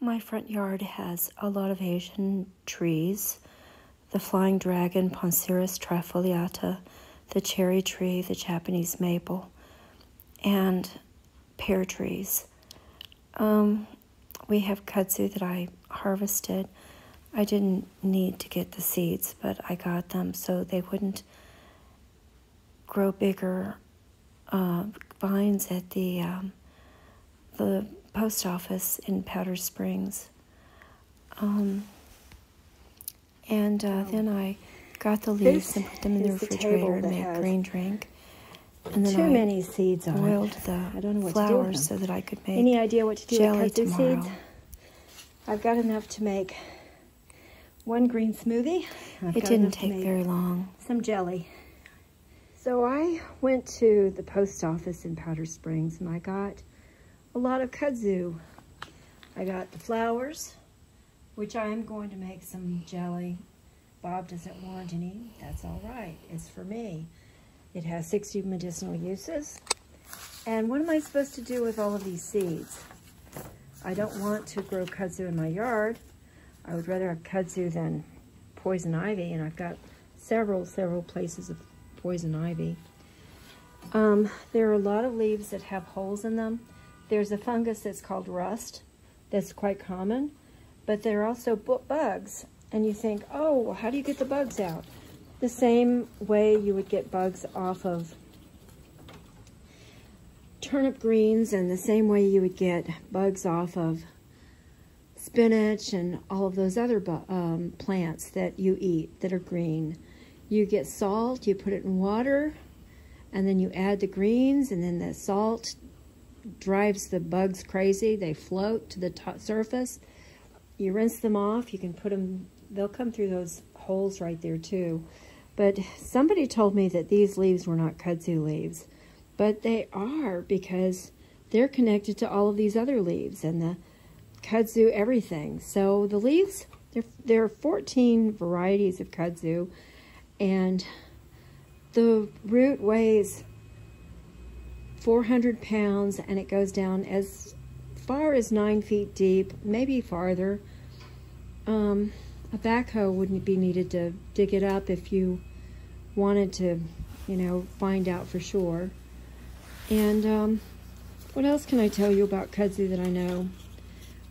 My front yard has a lot of Asian trees. The flying dragon, Panceris trifoliata, the cherry tree, the Japanese maple, and pear trees. We have kudzu that I harvested. I didn't need to get the seeds, but I got them so they wouldn't grow bigger vines at the post office in Powder Springs. Then I got the leaves and put them in the refrigerator and made green drink. And then many seeds on boiled it. the I don't know what flowers to do with them. so that I could make Any idea what to do jelly with kudzu tomorrow. seeds? I've got enough to make one green smoothie. It didn't take very long. Some jelly. So I went to the post office in Powder Springs and I got a lot of kudzu. I got the flowers, which I am going to make some jelly. Bob doesn't want any. That's all right. It's for me. It has 60 medicinal uses. And what am I supposed to do with all of these seeds? I don't want to grow kudzu in my yard. I would rather have kudzu than poison ivy, and I've got several places of poison ivy. There are a lot of leaves that have holes in them. There's a fungus that's called rust that's quite common, but there are also bugs. And you think, oh, how do you get the bugs out? The same way you would get bugs off of turnip greens, and the same way you would get bugs off of spinach and all of those other plants that you eat that are green. You get salt, you put it in water, and then you add the greens, and then the salt drives the bugs crazy. They float to the surface. You rinse them off. You can put them, they'll come through those holes right there too. But somebody told me that these leaves were not kudzu leaves, but they are, because they're connected to all of these other leaves and the kudzu everything. So the leaves, there are 14 varieties of kudzu, and the root weighs 400 pounds, and it goes down as far as 9 feet deep, maybe farther. A backhoe wouldn't be needed to dig it up if you wanted to, find out for sure. And what else can I tell you about kudzu that I know?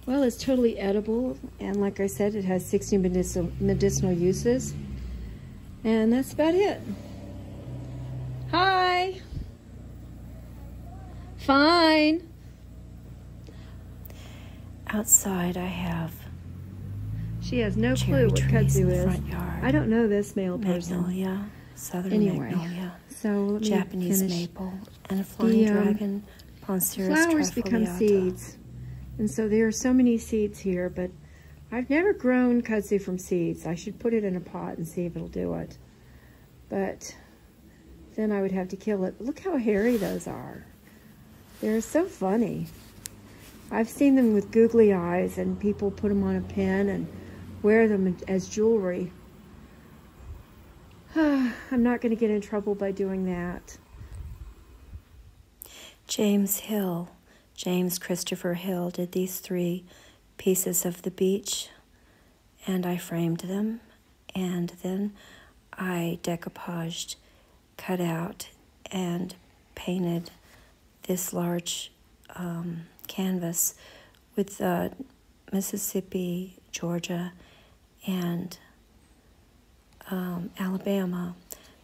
Well, it's totally edible, and like I said, it has 60 medicinal uses. And that's about it. Hi. Fine. Outside I have She has no clue what kudzu is. Front yard. I don't know this male person. Magnolia, southern magnolia, So let me Japanese finish. maple, and a flying dragon, Panceris Flowers become trifoliata. seeds. And so there are so many seeds here, but I've never grown kudzu from seeds. I should put it in a pot and see if it'll do it. But then I would have to kill it. Look how hairy those are. They're so funny. I've seen them with googly eyes, and people put them on a pin and wear them as jewelry. I'm not going to get in trouble by doing that. James Christopher Hill, did these 3 pieces of the beach, and I framed them, and then I decoupaged, cut out, and painted this large canvas with Mississippi, Georgia, and Alabama,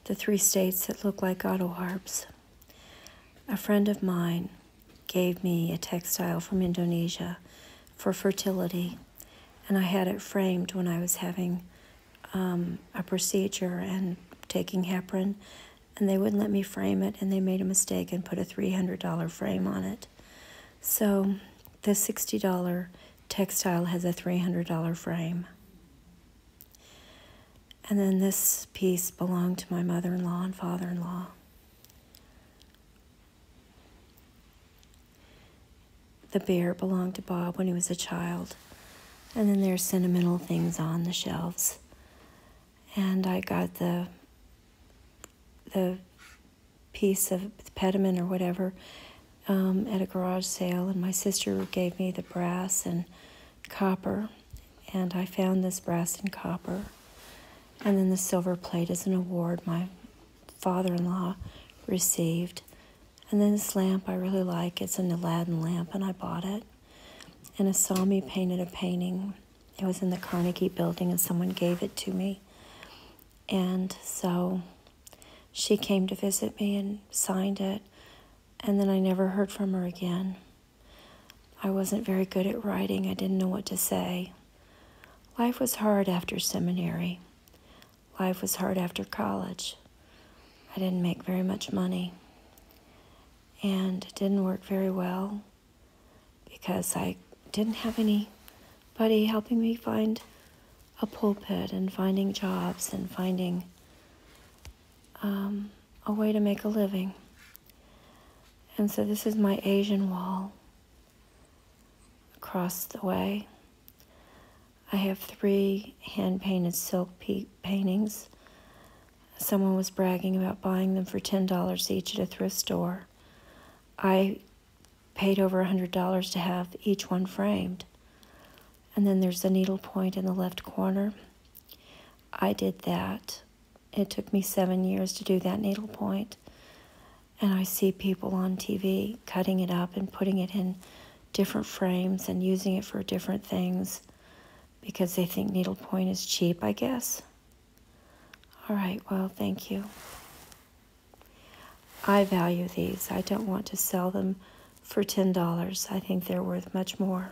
the 3 states that look like auto harps. A friend of mine gave me a textile from Indonesia for fertility, and I had it framed when I was having a procedure and taking heparin, and they wouldn't let me frame it, and they made a mistake and put a $300 frame on it. So the $60 textile has a $300 frame. And then this piece belonged to my mother-in-law and father-in-law. The bear belonged to Bob when he was a child. And then there's sentimental things on the shelves. And I got the piece of pediment or whatever at a garage sale, and my sister gave me the brass and copper, and I found this brass and copper. And then the silver plate is an award my father-in-law received. And then this lamp I really like. It's an Aladdin lamp, and I bought it. And a Sami painted a painting. It was in the Carnegie building, and someone gave it to me. And so she came to visit me and signed it. And then I never heard from her again. I wasn't very good at writing. I didn't know what to say. Life was hard after seminary. Life was hard after college. I didn't make very much money. And it didn't work very well because I didn't have anybody helping me find a pulpit and finding jobs and finding a way to make a living. And so this is my Asian wall across the way. I have 3 hand-painted silk paintings. Someone was bragging about buying them for $10 each at a thrift store. I paid over $100 to have each one framed. And then there's the needlepoint in the left corner. I did that. It took me 7 years to do that needlepoint. And I see people on TV cutting it up and putting it in different frames and using it for different things because they think needlepoint is cheap, I guess. All right, well, thank you. I value these. I don't want to sell them for $10. I think they're worth much more.